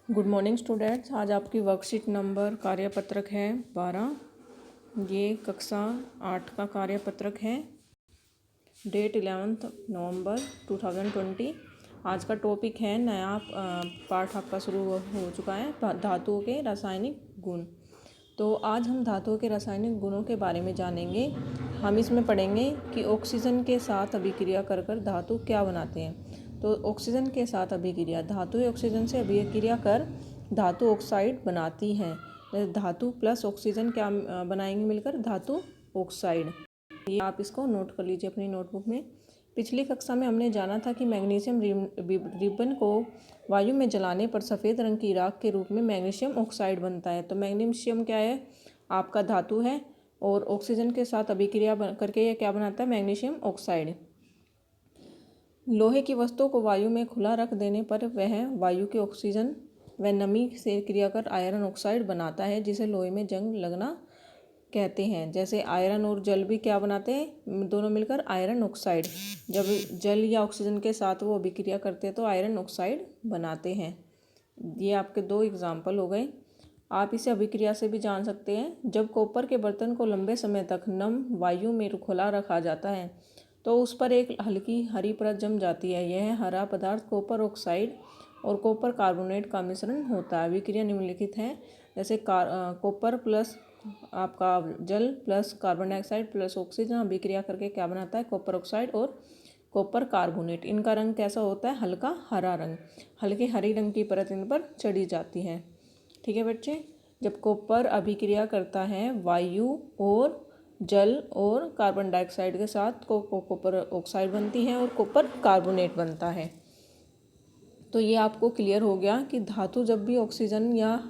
Good morning students. आज आपकी worksheet number कार्यपत्रक है 12। ये कक्षा 8 का कार्यपत्रक है। डेट 11 नवंबर 2020। आज का टॉपिक है नया पाठ आपका शुरू हो चुका है, धातुओं के रासायनिक गुण। तो आज हम धातुओं के रासायनिक गुणों के बारे में जानेंगे। हम इसमें पढ़ेंगे कि ऑक्सीजन के साथ अभिक्रिया कर धातु क्या बनाते हैं। तो ऑक्सीजन के साथ अभिक्रिया, धातु ऑक्सीजन से अभिक्रिया कर धातु ऑक्साइड बनाती हैं। धातु प्लस ऑक्सीजन क्या बनाएंगे मिलकर? धातु ऑक्साइड। ये आप इसको नोट कर लीजिए अपनी नोटबुक में। पिछली कक्षा में हमने जाना था कि मैग्नीशियम रिबन को वायु में जलाने पर सफ़ेद रंग की राख के रूप में मैग्नीशियम ऑक्साइड बनता है। तो मैग्नीशियम क्या है? आपका धातु है और ऑक्सीजन के साथ अभिक्रिया करके यह क्या बनाता है? Magnesium oxide. लोहे की वस्तु को वायु में खुला रख देने पर वह वायु के ऑक्सीजन व नमी से क्रिया कर आयरन ऑक्साइड बनाता है, जिसे लोहे में जंग लगना कहते हैं। जैसे आयरन और जल भी क्या बनाते हैं? दोनों मिलकर आयरन ऑक्साइड। जब जल या ऑक्सीजन के साथ वो अभिक्रिया करते हैं तो आयरन ऑक्साइड बनाते हैं। ये आपके दो एग्जाम्पल हो गए। आप इसे अभिक्रिया से भी जान सकते हैं। जब कॉपर के बर्तन को लंबे समय तक नम वायु में खुला रखा जाता है तो उस पर एक हल्की हरी परत जम जाती है। यह हरा पदार्थ कॉपर ऑक्साइड और कॉपर कार्बोनेट का मिश्रण होता है। अभिक्रिया निम्नलिखित है। जैसे कॉपर प्लस आपका जल plus carbon dioxide plus oxygen अभिक्रिया करके क्या बनाता है? कॉपर ऑक्साइड और कॉपर कार्बोनेट। इनका रंग कैसा होता है? हल्का हरा रंग। हल्के हरी रंग की परत इन पर चढ़ी जाती है। ठीक है बच्चे। जब कॉपर अभिक्रिया करता है वायु और जल और कार्बन डाइऑक्साइड के साथ कॉपर ऑक्साइड बनती है और कॉपर कार्बोनेट बनता है। तो ये आपको क्लियर हो गया कि धातु जब भी ऑक्सीजन या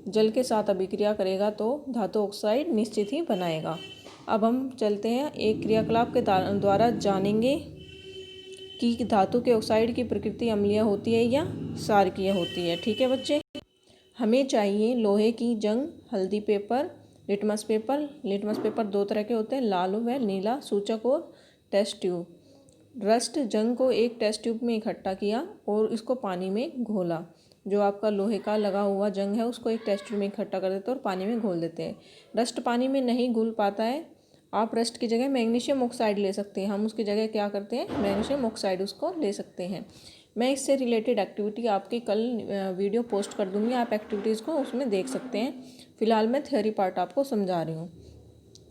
जल के साथ अभिक्रिया करेगा तो धातु ऑक्साइड निश्चित ही बनाएगा। अब हम चलते हैं एक क्रियाकलाप के द्वारा जानेंगे कि धातु के ऑक्साइड की प्रकृति अम्लीय होती है या क्षारकीय होती है। ठीक है बच्चे। हमें चाहिए लोहे की जंग, हल्दी paper, litmus paper. Litmus paper दो तरह के होते हैं, लाल व नीला, सूचक और टेस्ट ट्यूब। रस्ट जंग को एक टेस्ट ट्यूब में इकट्ठा किया और इसको पानी में घोला। जो आपका लोहे का लगा हुआ जंग है उसको एक टेस्ट ट्यूब में इकट्ठा कर देते हैं और पानी में घोल देते हैं। रस्ट पानी में नहीं घुल पाता है। आप रस्ट की जगह मैग्नीशियम ऑक्साइड ले सकते हैं। हम उसकी जगह क्या करते हैं? मैग्नीशियम ऑक्साइड उसको ले सकते हैं। मैं इससे रिलेटेड एक्टिविटी आपकी कल वीडियो पोस्ट कर दूँगी। आप एक्टिविटीज़ को उसमें देख सकते हैं। फिलहाल मैं थ्योरी पार्ट आपको समझा रही हूँ।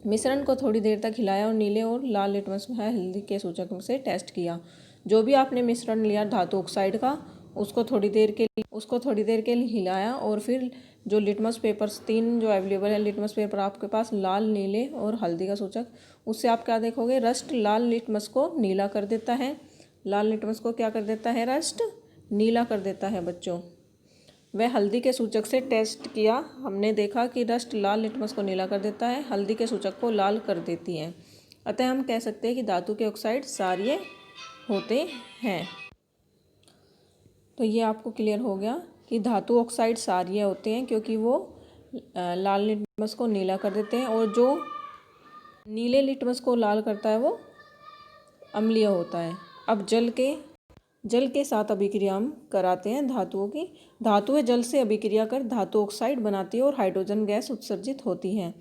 मिश्रण को थोड़ी देर तक हिलाया और नीले और लाल लिटमस हल्दी के सूचक से टेस्ट किया। जो भी आपने मिश्रण लिया धातु ऑक्साइड का उसको थोड़ी देर के लिए हिलाया और फिर जो लिटमस पेपर्स 3 जो अवेलेबल है लिटमस पेपर आपके पास, लाल, नीले और हल्दी का सूचक, उससे आप क्या देखोगे? रस्ट लाल लिटमस को नीला कर देता है। लाल लिटमस को क्या कर देता है? रस्ट नीला कर देता है बच्चों। वह हल्दी के सूचक से टेस्ट किया। हमने देखा कि रस्ट लाल लिटमस को नीला कर देता है, हल्दी के सूचक को लाल कर देती है। अतः हम कह सकते हैं कि धातु के ऑक्साइड क्षारीय होते हैं। तो ये आपको क्लियर हो गया कि धातु ऑक्साइड क्षारीय होते हैं क्योंकि वो लाल लिटमस को नीला कर देते हैं और जो नीले लिटमस को लाल करता है वो अम्लीय होता है। अब जल के साथ अभिक्रिया हम कराते हैं धातुओं की। धातुएं जल से अभिक्रिया कर धातु ऑक्साइड बनाती है और हाइड्रोजन गैस उत्सर्जित होती हैं।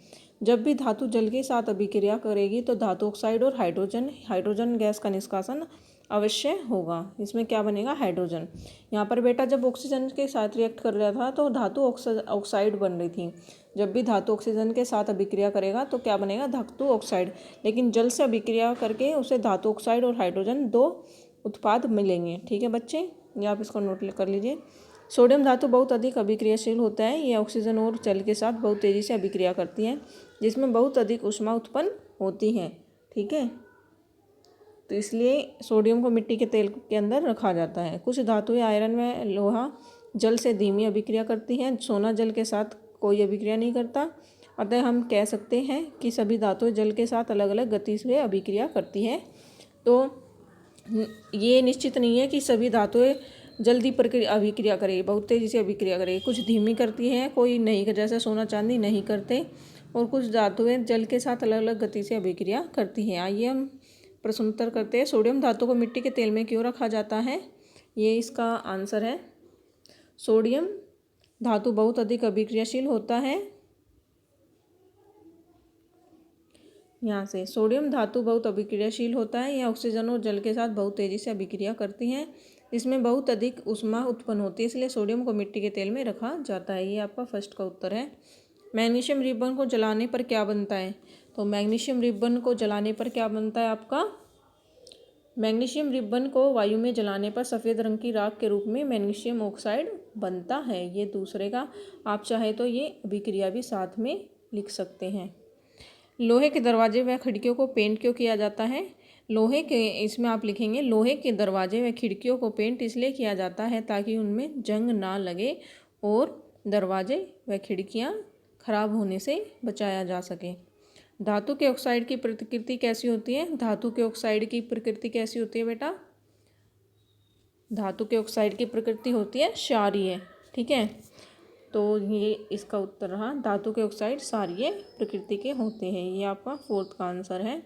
जब भी धातु जल के साथ अभिक्रिया करेगी तो धातु ऑक्साइड और हाइड्रोजन गैस का निष्कासन अवश्य होगा। इसमें क्या बनेगा? हाइड्रोजन। यहाँ पर बेटा जब ऑक्सीजन के साथ रिएक्ट कर रहा था तो धातु ऑक्साइड बन रही थी। जब भी धातु ऑक्सीजन के साथ अभिक्रिया करेगा तो क्या बनेगा? धातु ऑक्साइड। लेकिन जल से अभिक्रिया करके उसे धातु ऑक्साइड और हाइड्रोजन दो उत्पाद मिलेंगे। ठीक है बच्चे, ये आप इसको नोट कर लीजिए। सोडियम धातु बहुत अधिक अभिक्रियाशील होता है। ये ऑक्सीजन और जल के साथ बहुत तेज़ी से अभिक्रिया करती है जिसमें बहुत अधिक ऊष्मा उत्पन्न होती है। ठीक है, तो इसलिए सोडियम को मिट्टी के तेल के अंदर रखा जाता है। कुछ धातुएं आयरन व लोहा जल से धीमी अभिक्रिया करती हैं। सोना जल के साथ कोई अभिक्रिया नहीं करता। अतः हम कह सकते हैं कि सभी धातुएं जल के साथ अलग अलग गति से अभिक्रिया करती हैं। तो ये निश्चित नहीं है कि सभी धातुएं जल्दी अभिक्रिया करेगी, बहुत तेज़ी से अभिक्रिया करेगी। कुछ धीमी करती हैं, कोई नहीं, जैसे सोना चांदी नहीं करते, और कुछ धातुएं जल के साथ अलग अलग गति से अभिक्रिया करती हैं। आइए हम प्रश्नोत्तर करते हैं। सोडियम धातु को मिट्टी के तेल में क्यों रखा जाता है? ये इसका आंसर है। सोडियम धातु बहुत अधिक अभिक्रियाशील होता है। यहाँ से सोडियम धातु बहुत अभिक्रियाशील होता है। यह ऑक्सीजन और जल के साथ बहुत तेजी से अभिक्रिया करती हैं। इसमें बहुत अधिक ऊष्मा उत्पन्न होती है, इसलिए सोडियम को मिट्टी के तेल में रखा जाता है। ये आपका फर्स्ट का उत्तर है। मैग्नीशियम रिबन को जलाने पर क्या बनता है? तो मैग्नीशियम रिबन को जलाने पर क्या बनता है आपका? मैग्नीशियम रिबन को वायु में जलाने पर सफ़ेद रंग की राख के रूप में मैग्नीशियम ऑक्साइड बनता है। ये दूसरे का। आप चाहे तो ये अभिक्रिया भी साथ में लिख सकते हैं। लोहे के दरवाजे व खिड़कियों को पेंट क्यों किया जाता है? लोहे के, इसमें आप लिखेंगे लोहे के दरवाजे व खिड़कियों को पेंट इसलिए किया जाता है ताकि उनमें जंग ना लगे और दरवाजे व खिड़कियां खराब होने से बचाया जा सके। धातु के ऑक्साइड की प्रकृति कैसी होती है? धातु के ऑक्साइड की प्रकृति कैसी होती है बेटा? धातु के ऑक्साइड की प्रकृति होती है क्षारीय। ठीक है, तो ये इसका उत्तर रहा। धातु के ऑक्साइड क्षारीय प्रकृति के होते हैं। ये आपका फोर्थ का आंसर है।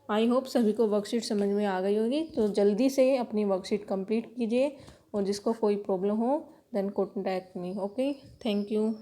आई होप सभी को वर्कशीट समझ में आ गई होगी। तो जल्दी से अपनी वर्कशीट कंप्लीट कीजिए और जिसको कोई प्रॉब्लम हो then contact me. Okay, thank you.